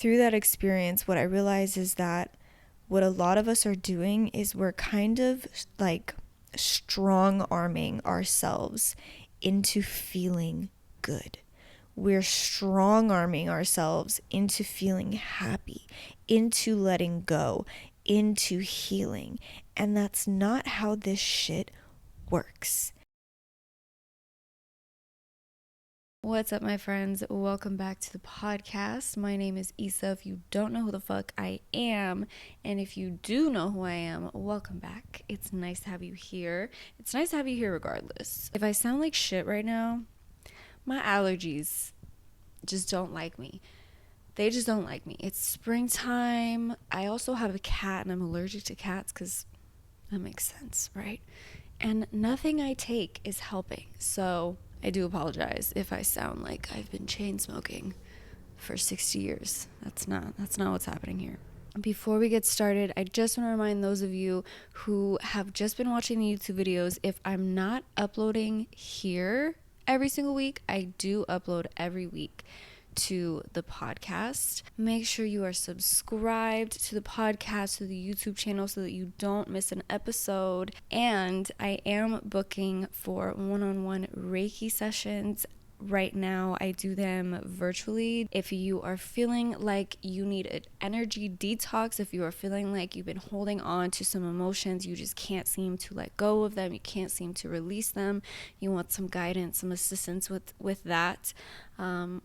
through that experience, what I realized is that what a lot of us are doing is we're kind of like strong arming ourselves into feeling good. We're strong arming ourselves into feeling happy, into letting go, into healing. And that's not how this shit works. What's up, my friends? Welcome back to the podcast. My name is Issa. If you don't know who the fuck I am, and if you do know who I am, welcome back. It's nice to have you here. It's nice to have you here regardless. If I sound like shit right now, my allergies just don't like me. They just don't like me. It's springtime. I also have a cat, and I'm allergic to cats because that makes sense, right? And nothing I take is helping. So I do apologize if I sound like I've been chain smoking for 60 years. That's not what's happening here. Before we get started, I just want to remind those of you who have just been watching the YouTube videos, if I'm not uploading here every single week, I do upload every week to the podcast. Make sure you are subscribed to the podcast, to the YouTube channel, so that you don't miss an episode. And I am booking for one-on-one Reiki sessions. Right now, I do them virtually. If you are feeling like you need an energy detox, if you are feeling like you've been holding on to some emotions, you just can't seem to let go of them, you can't seem to release them, you want some guidance, some assistance with that,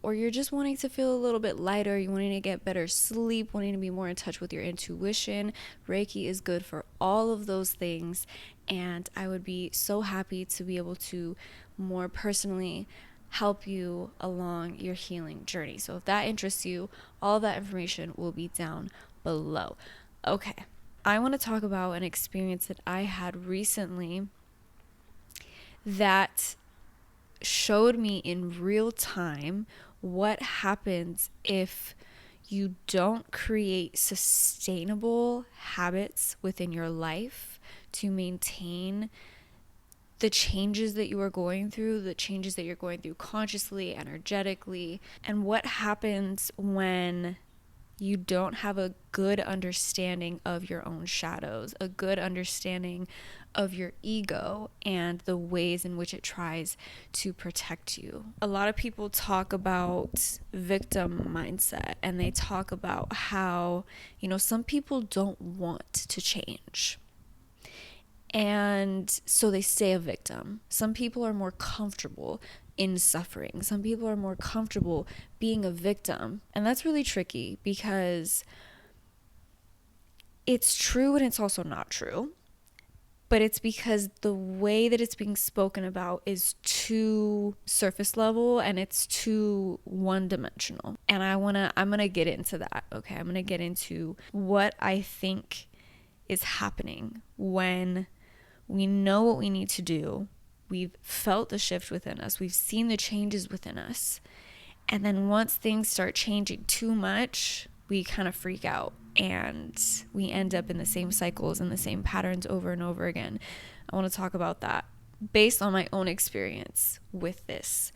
or you're just wanting to feel a little bit lighter, you wanting to get better sleep, wanting to be more in touch with your intuition, Reiki is good for all of those things. And I would be so happy to be able to more personally help you along your healing journey. So if that interests you, all of that information will be down below. Okay, I want to talk about an experience that I had recently that showed me in real time what happens if you don't create sustainable habits within your life to maintain the changes that you are going through, the changes that you're going through consciously, energetically, and what happens when you don't have a good understanding of your own shadows, a good understanding of your ego and the ways in which it tries to protect you. A lot of people talk about victim mindset, and they talk about how, some people don't want to change. And so they stay a victim. Some people are more comfortable in suffering. Some people are more comfortable being a victim. And that's really tricky because it's true and it's also not true. But it's because the way that it's being spoken about is too surface level and it's too one-dimensional. And I'm going to get into that, okay? I'm going to get into what I think is happening when we know what we need to do. We've felt the shift within us. We've seen the changes within us. And then once things start changing too much, we kind of freak out and we end up in the same cycles and the same patterns over and over again. I want to talk about that based on my own experience with this.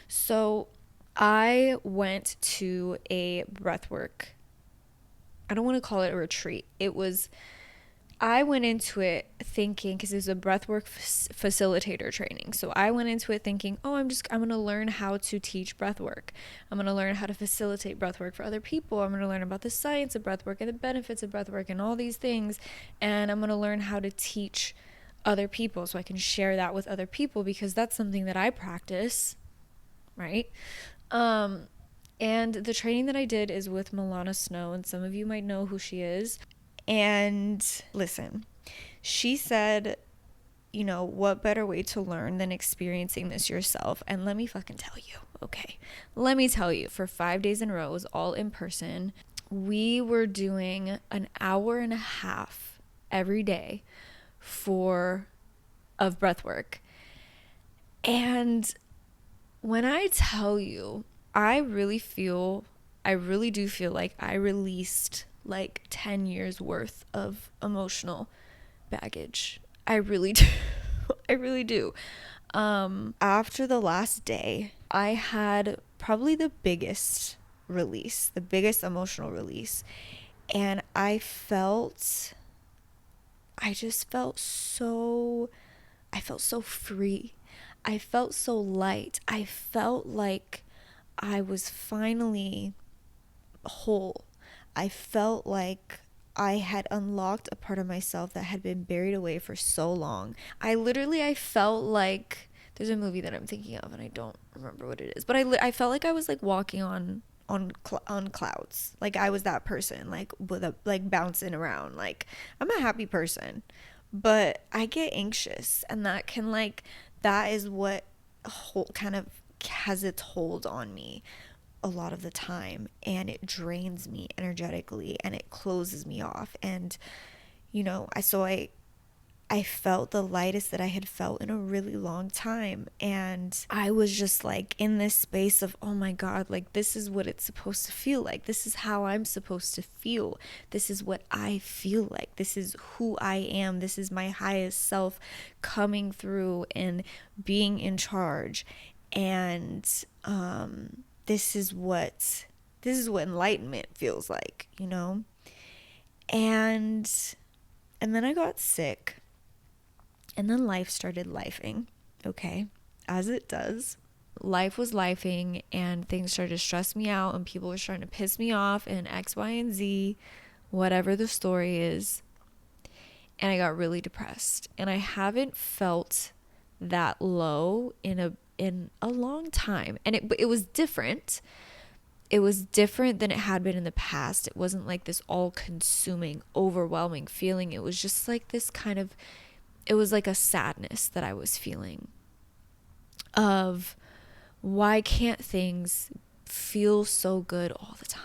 So I went to a breathwork. I don't want to call it a retreat. I went into it thinking, because it was a breathwork facilitator training. So I went into it thinking, I'm going to learn how to teach breathwork. I'm going to learn how to facilitate breathwork for other people. I'm going to learn about the science of breathwork and the benefits of breathwork and all these things. And I'm going to learn how to teach other people so I can share that with other people, because that's something that I practice, right? And the training that I did is with Milana Snow, and some of you might know who she is. And listen, she said, what better way to learn than experiencing this yourself? And let me fucking tell you, okay? Let me tell you, for 5 days in a row, it was all in person. We were doing an hour and a half every day of breath work. And when I tell you, I really do feel like I released like 10 years worth of emotional baggage. I really do. I really do. After the last day, I had probably the biggest release, the biggest emotional release. And I just I felt so free. I felt so light. I felt like I was finally whole. I felt like I had unlocked a part of myself that had been buried away for so long. I felt like there's a movie that I'm thinking of and I don't remember what it is, but I felt like I was like walking on clouds. Like I was that person, like with a like bouncing around. Like I'm a happy person, but I get anxious, and that is what kind of has its hold on me a lot of the time, and it drains me energetically and it closes me off. And I felt the lightest that I had felt in a really long time. And I was just like in this space of, oh my God, like this is what it's supposed to feel like. This is how I'm supposed to feel. This is what I feel like. This is who I am. This is my highest self coming through and being in charge. And this is what enlightenment feels like, And then I got sick. And then life started lifing, okay, as it does. Life was lifing, and things started to stress me out, and people were starting to piss me off, and X, Y, and Z, whatever the story is. And I got really depressed, and I haven't felt that low in a long time. And it was different. It was different than it had been in the past. It wasn't like this all-consuming, overwhelming feeling. It was just like this it was like a sadness that I was feeling of, why can't things feel so good all the time?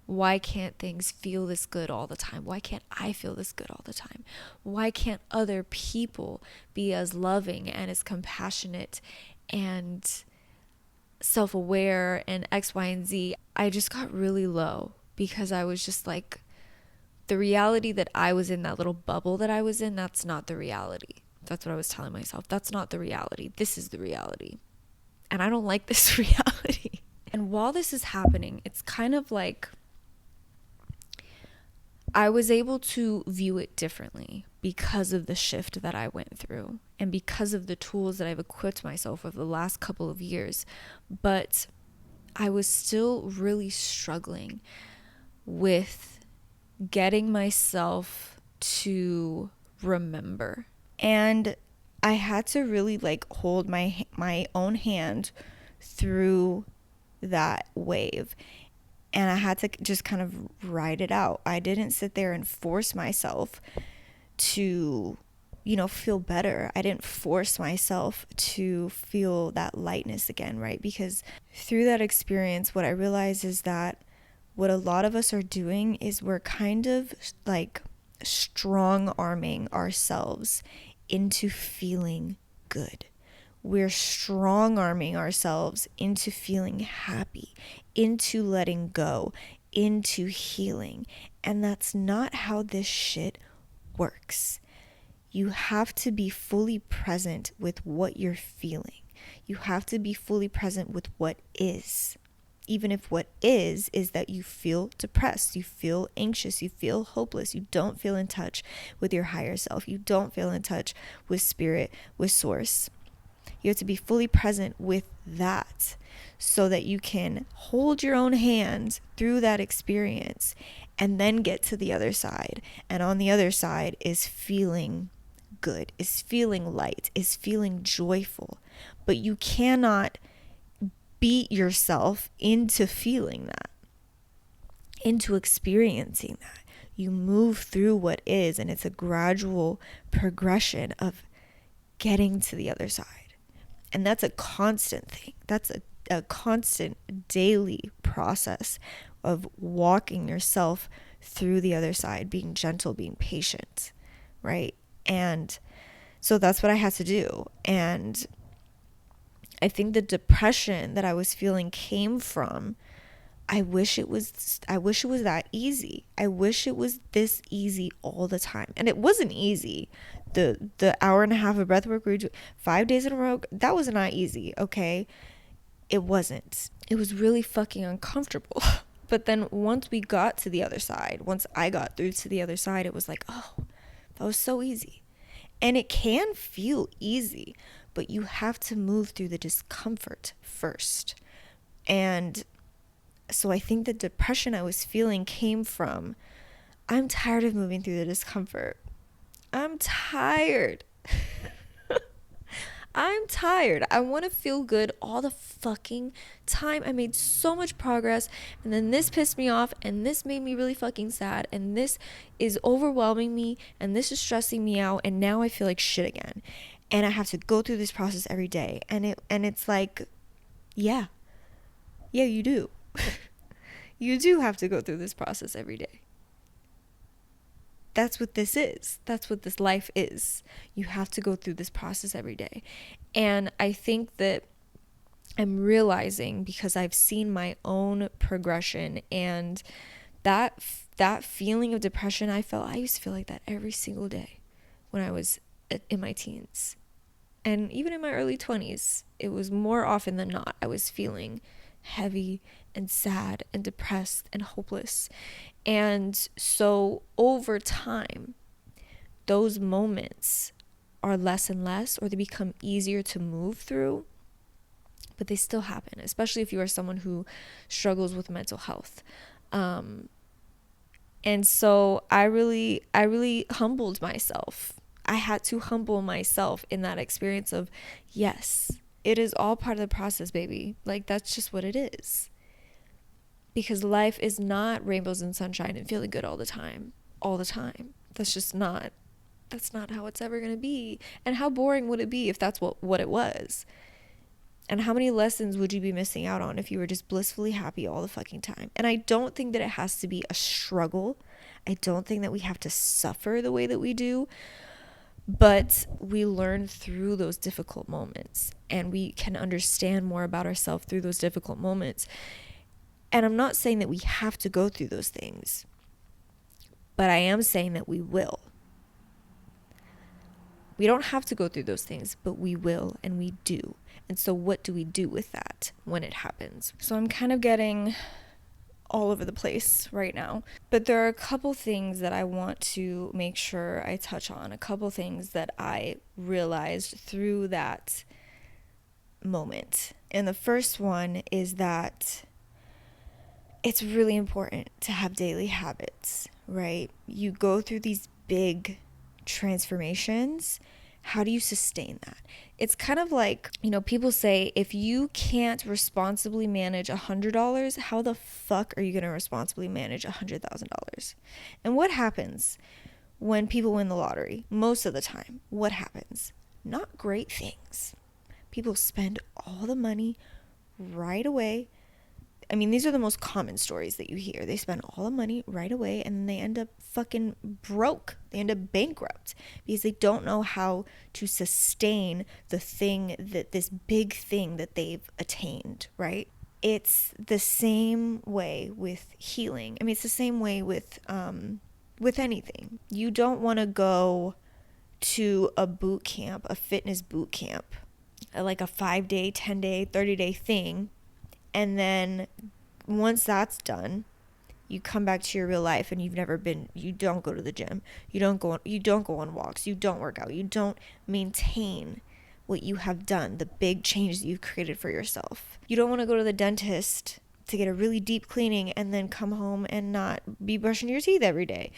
Why can't things feel this good all the time? Why can't I feel this good all the time? Why can't other people be as loving and as compassionate and self-aware and X, Y, and Z? I just got really low because I was just like, the reality that I was in, that little bubble that I was in, that's not the reality. That's what I was telling myself. That's not the reality. This is the reality. And I don't like this reality. And while this is happening, it's kind of like I was able to view it differently because of the shift that I went through and because of the tools that I've equipped myself over the last couple of years. But I was still really struggling with getting myself to remember. And I had to really like hold my own hand through that wave. And I had to just kind of ride it out. I didn't sit there and force myself to, feel better. I didn't force myself to feel that lightness again, right? Because through that experience, what I realized is that what a lot of us are doing is we're kind of like strong arming ourselves into feeling good. We're strong arming ourselves into feeling happy, into letting go, into healing. And that's not how this shit works. You have to be fully present with what you're feeling. You have to be fully present with what is. Even if what is that you feel depressed, you feel anxious, you feel hopeless, you don't feel in touch with your higher self, you don't feel in touch with spirit, with source. You have to be fully present with that so that you can hold your own hand through that experience and then get to the other side. And on the other side is feeling good, is feeling light, is feeling joyful. But you cannot beat yourself into feeling that, into experiencing that. You move through what is, and it's a gradual progression of getting to the other side. And that's a constant thing. That's a constant daily process of walking yourself through the other side, being gentle, being patient, right? And so that's what I had to do. And I think the depression that I was feeling came from, I wish it was that easy. I wish it was this easy all the time. And it wasn't easy. The hour and a half of breathwork we were doing 5 days in a row, that was not easy, okay? it wasn't. It was really fucking uncomfortable. But then once we got to the other side, once I got through to the other side, it was like, oh, that was so easy. And it can feel easy, but you have to move through the discomfort first. And so I think the depression I was feeling came from, I'm tired of moving through the discomfort. I'm tired. I'm tired. I want to feel good all the fucking time. I made so much progress, and then this pissed me off, and this made me really fucking sad, and this is overwhelming me, and this is stressing me out, and now I feel like shit again. And I have to go through this process every day. And it's like, yeah, you do. You do have to go through this process every day. That's what this is. That's what this life is. You have to go through this process every day. And I think that I'm realizing, because I've seen my own progression, and that feeling of depression I used to feel like that every single day when I was in my teens. And even in my early 20s, it was more often than not, I was feeling heavy and sad and depressed and hopeless. And so over time, those moments are less and less, or they become easier to move through, but they still happen, especially if you are someone who struggles with mental health. And so I really humbled myself. I had to humble myself in that experience of, yes, it is all part of the process, baby. Like, that's just what it is. Because life is not rainbows and sunshine and feeling good all the time. That's not how it's ever going to be. And how boring would it be if that's what it was? And how many lessons would you be missing out on if you were just blissfully happy all the fucking time? And I don't think that it has to be a struggle. I don't think that we have to suffer the way that we do. But we learn through those difficult moments, and we can understand more about ourselves through those difficult moments. And I'm not saying that we have to go through those things, but I am saying that we will. We don't have to go through those things, but we will, and we do. And so what do we do with that when it happens? So I'm kind of getting all over the place right now, but there are a couple things that I want to make sure I touch on, a couple things that I realized through that moment. And the first one is that it's really important to have daily habits, right? You go through these big transformations. How do you sustain that? It's kind of like, people say, if you can't responsibly manage $100, how the fuck are you going to responsibly manage $100,000? And what happens when people win the lottery? Most of the time, what happens? Not great things. People spend all the money right away. I mean, these are the most common stories that you hear. They spend all the money right away, and then they end up fucking broke. They end up bankrupt because they don't know how to sustain this big thing that they've attained, right? It's the same way with healing. I mean, it's the same way with anything. You don't want to go to a boot camp, a fitness boot camp, like a 5-day, 10-day, 30-day thing. And then once that's done, you come back to your real life, and you don't go to the gym. You don't go on walks. You don't work out. You don't maintain what you have done, the big changes that you've created for yourself. You don't want to go to the dentist to get a really deep cleaning and then come home and not be brushing your teeth every day,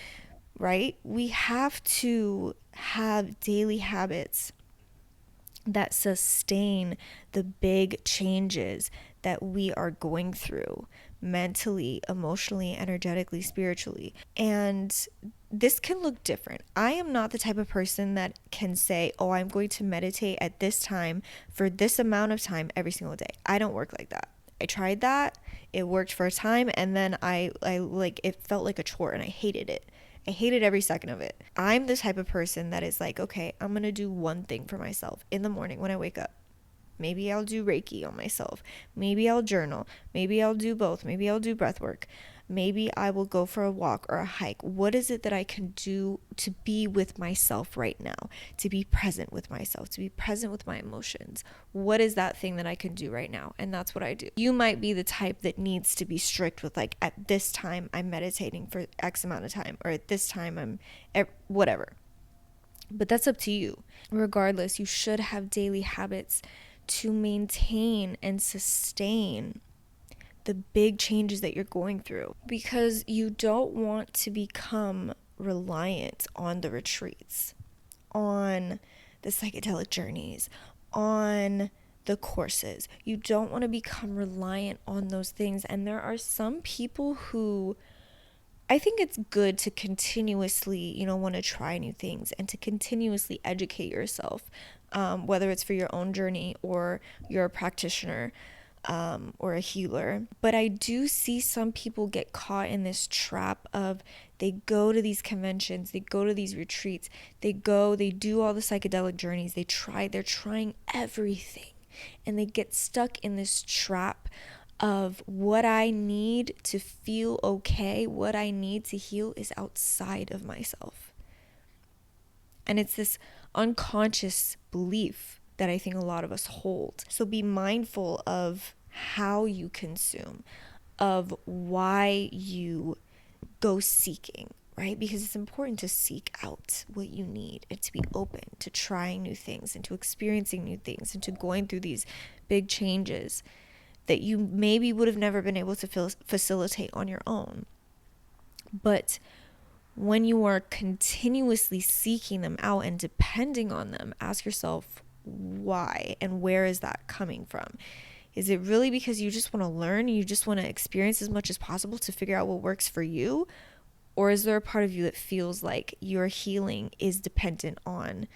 right? We have to have daily habits that sustain the big changes that we are going through mentally, emotionally, energetically, spiritually. And this can look different. I am not the type of person that can say, oh, I'm going to meditate at this time for this amount of time every single day. I don't work like that. I tried that. It worked for a time, and then I it felt like a chore, and I hated it. I hated every second of it. I'm the type of person that is like, okay, I'm going to do one thing for myself in the morning when I wake up. Maybe I'll do Reiki on myself. Maybe I'll journal. Maybe I'll do both. Maybe I'll do breath work. Maybe I will go for a walk or a hike. What is it that I can do to be with myself right now? To be present with myself, to be present with my emotions. What is that thing that I can do right now? And that's what I do. You might be the type that needs to be strict with, like, at this time I'm meditating for X amount of time, or at this time I'm whatever. But that's up to you. Regardless, you should have daily habits to maintain and sustain the big changes that you're going through, because you don't want to become reliant on the retreats, on the psychedelic journeys, on the courses. You don't want to become reliant on those things. And there are some people who, I think it's good to continuously, want to try new things and to continuously educate yourself, whether it's for your own journey or you're a practitioner, or a healer. But I do see some people get caught in this trap of, they go to these conventions, they go to these retreats, they do all the psychedelic journeys, they're trying everything, and they get stuck in this trap of, what I need to feel okay, what I need to heal is outside of myself. And it's this unconscious belief that I think a lot of us hold. So be mindful of how you consume, of why you go seeking, right? Because it's important to seek out what you need and to be open to trying new things and to experiencing new things and to going through these big changes that you maybe would have never been able to facilitate on your own. But when you are continuously seeking them out and depending on them, ask yourself, why and where is that coming from? Is it really because you just want to learn, you just want to experience as much as possible to figure out what works for you? Or is there a part of you that feels like your healing is dependent on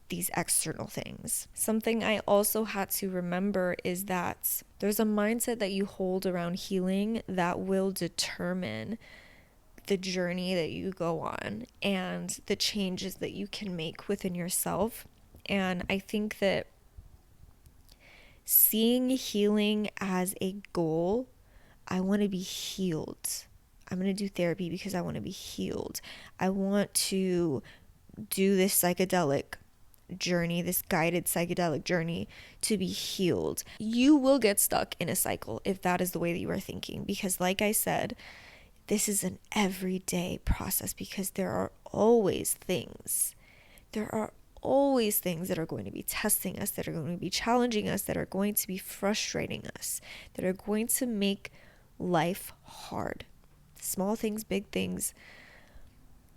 these external things? Something I also had to remember is that there's a mindset that you hold around healing that will determine the journey that you go on and the changes that you can make within yourself. And I think that seeing healing as a goal, I want to be healed. I'm going to do therapy because I want to be healed. I want to do this psychedelic journey, this guided psychedelic journey, to be healed. You will get stuck in a cycle if that is the way that you are thinking, because like I said, this is an everyday process, because there are always things that are going to be testing us, that are going to be challenging us, that are going to be frustrating us, that are going to make life hard. Small things, big things.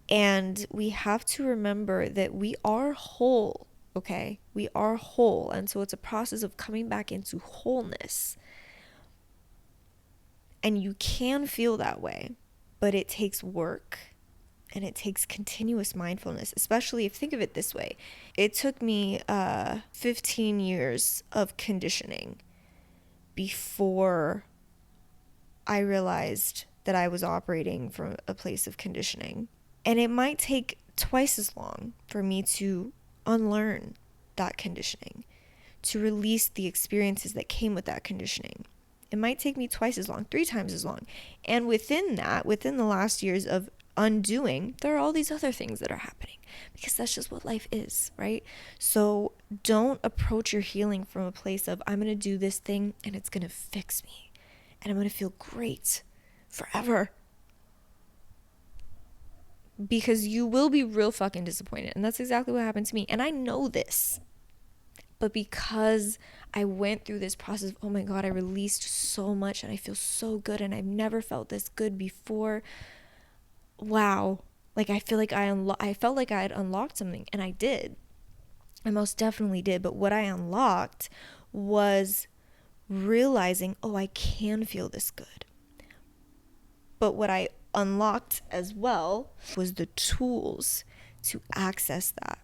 And we have to remember that we are whole, okay? We are whole. And so it's a process of coming back into wholeness. And you can feel that way, but it takes work. And it takes continuous mindfulness, especially if, think of it this way. It took me 15 years of conditioning before I realized that I was operating from a place of conditioning. And it might take twice as long for me to unlearn that conditioning, to release the experiences that came with that conditioning. It might take me twice as long, 3 times as long. And within the last years of undoing, there are all these other things that are happening, because that's just what life is, right? So don't approach your healing from a place of, I'm going to do this thing and it's going to fix me and I'm going to feel great forever, because you will be real fucking disappointed. And that's exactly what happened to me. And I know this, but because I went through this process of, oh my God, I released so much and I feel so good and I've never felt this good before. Wow. Like, I feel like I felt like I had unlocked something, and I did. I most definitely did. But what I unlocked was realizing, oh, I can feel this good. But what I unlocked as well was the tools to access that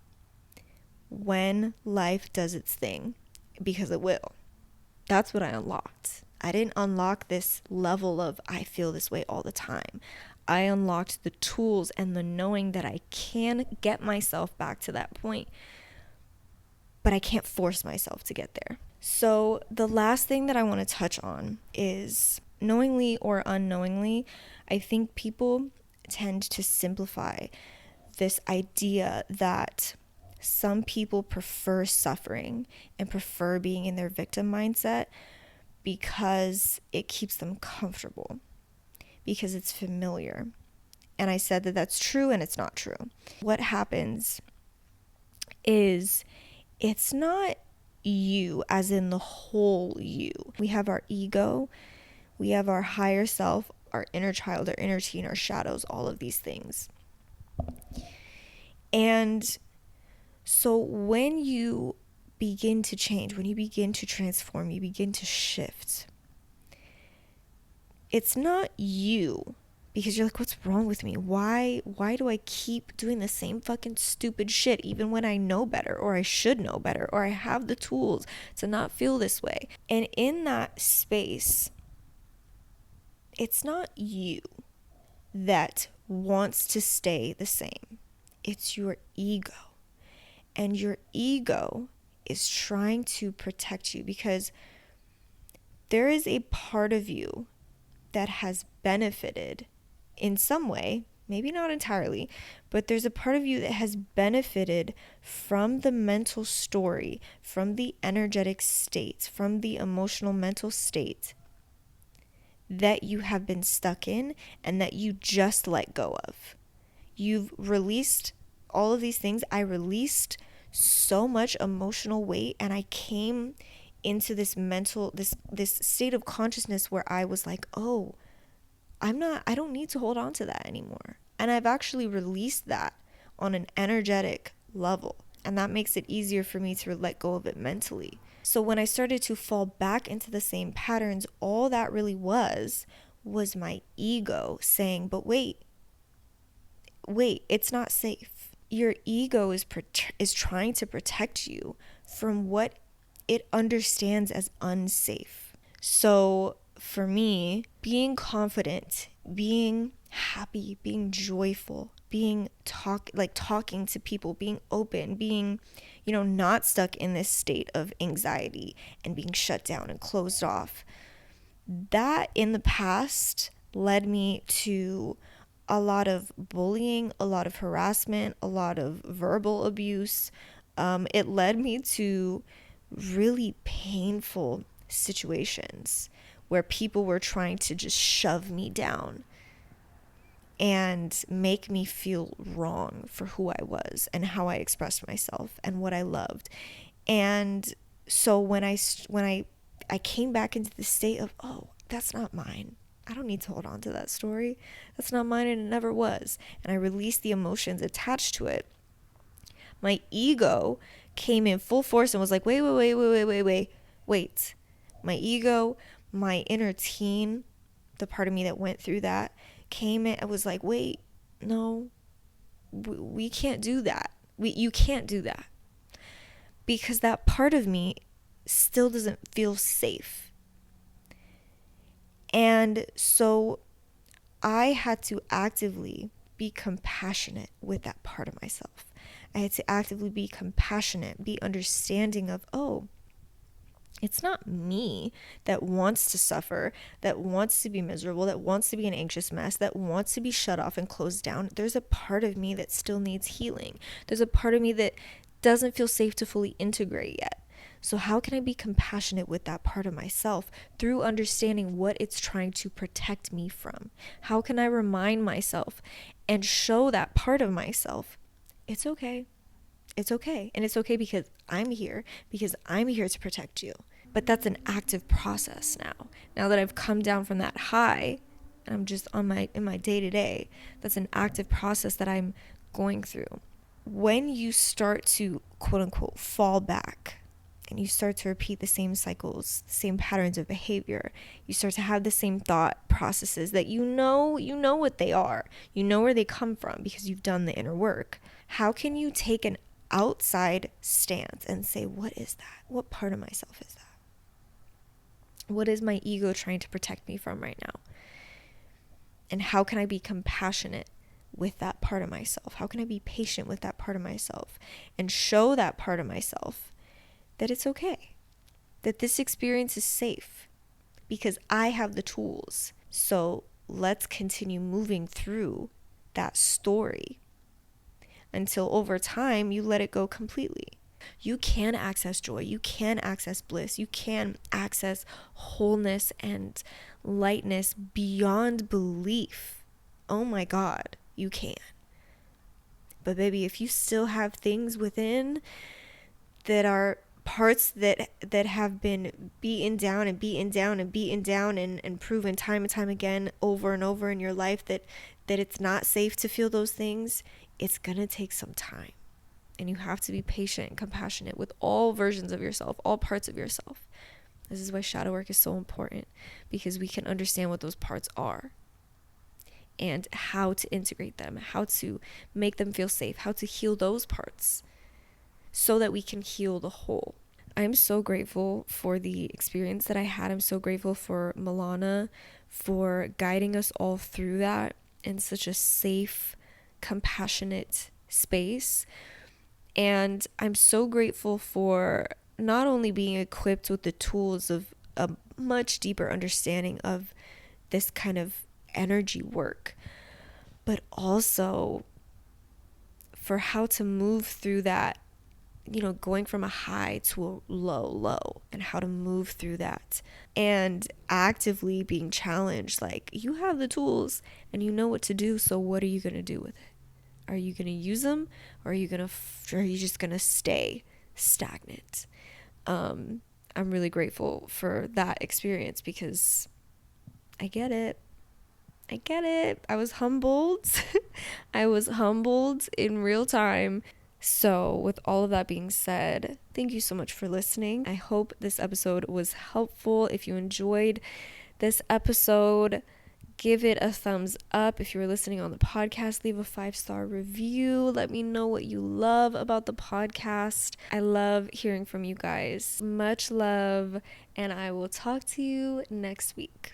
when life does its thing, because it will. That's what I unlocked. I didn't unlock this level of, I feel this way all the time. I unlocked the tools and the knowing that I can get myself back to that point. but I can't force myself to get there. So the last thing that I want to touch on is, knowingly or unknowingly, I think people tend to simplify this idea that some people prefer suffering and prefer being in their victim mindset because it keeps them comfortable, because it's familiar. And I said that that's true, and it's not true. What happens is, it's not you as in the whole you. We have our ego, we have our higher self, our inner child, our inner teen, our shadows, all of these things. And so when you begin to change, when you begin to transform, you begin to shift, it's not you, because you're like, what's wrong with me? Why do I keep doing the same fucking stupid shit even when I know better, or I should know better, or I have the tools to not feel this way? And in that space, it's not you that wants to stay the same. It's your ego. And your ego is trying to protect you, because there is a part of you that has benefited in some way, maybe not entirely, but there's a part of you that has benefited from the mental story, from the energetic state, from the emotional mental state that you have been stuck in and that you just let go of. You've released all of these things. I released so much emotional weight, and I came into this mental, this state of consciousness where I was like, oh, I don't need to hold on to that anymore. And I've actually released that on an energetic level. And that makes it easier for me to let go of it mentally. So when I started to fall back into the same patterns, all that really was my ego saying, but wait, it's not safe. Your ego is trying to protect you from what it understands as unsafe. So for me, being confident, being happy, being joyful, being talking to people, being open, being, not stuck in this state of anxiety and being shut down and closed off, that in the past led me to a lot of bullying, a lot of harassment, a lot of verbal abuse. It led me to really painful situations where people were trying to just shove me down and make me feel wrong for who I was and how I expressed myself and what I loved. And so when I came back into the state of, oh, that's not mine. I don't need to hold on to that story. That's not mine, and it never was. And I released the emotions attached to it. My ego came in full force and was like, wait. My ego, my inner teen, the part of me that went through that, came in and was like, wait, no, we can't do that. You can't do that. Because that part of me still doesn't feel safe. And so I had to actively be compassionate with that part of myself. I had to actively be compassionate, be understanding of, oh, it's not me that wants to suffer, that wants to be miserable, that wants to be an anxious mess, that wants to be shut off and closed down. There's a part of me that still needs healing. There's a part of me that doesn't feel safe to fully integrate yet. So how can I be compassionate with that part of myself through understanding what it's trying to protect me from? How can I remind myself and show that part of myself, it's okay. It's okay. And it's okay because I'm here to protect you. But that's an active process now. Now that I've come down from that high, and I'm just in my day-to-day, that's an active process that I'm going through. When you start to, quote unquote, fall back, and you start to repeat the same cycles, the same patterns of behavior, you start to have the same thought processes that you know what they are. You know where they come from because you've done the inner work. How can you take an outside stance and say, what is that? What part of myself is that? What is my ego trying to protect me from right now? And how can I be compassionate with that part of myself? How can I be patient with that part of myself and show that part of myself that it's okay, that this experience is safe because I have the tools. So let's continue moving through that story until over time you let it go completely. You can access joy, you can access bliss, you can access wholeness and lightness beyond belief. Oh my God, you can. But baby, if you still have things within that are parts that have been beaten down and beaten down and beaten down and proven time and time again over and over in your life that it's not safe to feel those things, it's gonna take some time. And you have to be patient and compassionate with all versions of yourself, all parts of yourself. This is why shadow work is so important, because we can understand what those parts are and how to integrate them, how to make them feel safe, how to heal those parts so that we can heal the whole. I'm so grateful for the experience that I had. I'm so grateful for Milana for guiding us all through that in such a safe, compassionate space. And I'm so grateful for not only being equipped with the tools of a much deeper understanding of this kind of energy work, but also for how to move through that, going from a high to a low, and how to move through that. And actively being challenged, like, you have the tools and you know what to do, so what are you going to do with it? Are you going to use them, or are you just going to stay stagnant? I'm really grateful for that experience because I get it. I was humbled. I was humbled in real time. So, with all of that being said, thank you so much for listening. I hope this episode was helpful. If you enjoyed this episode, give it a thumbs up. If you were listening on the podcast, leave a 5-star review. Let me know what you love about the podcast. I love hearing from you guys. Much love, and I will talk to you next week.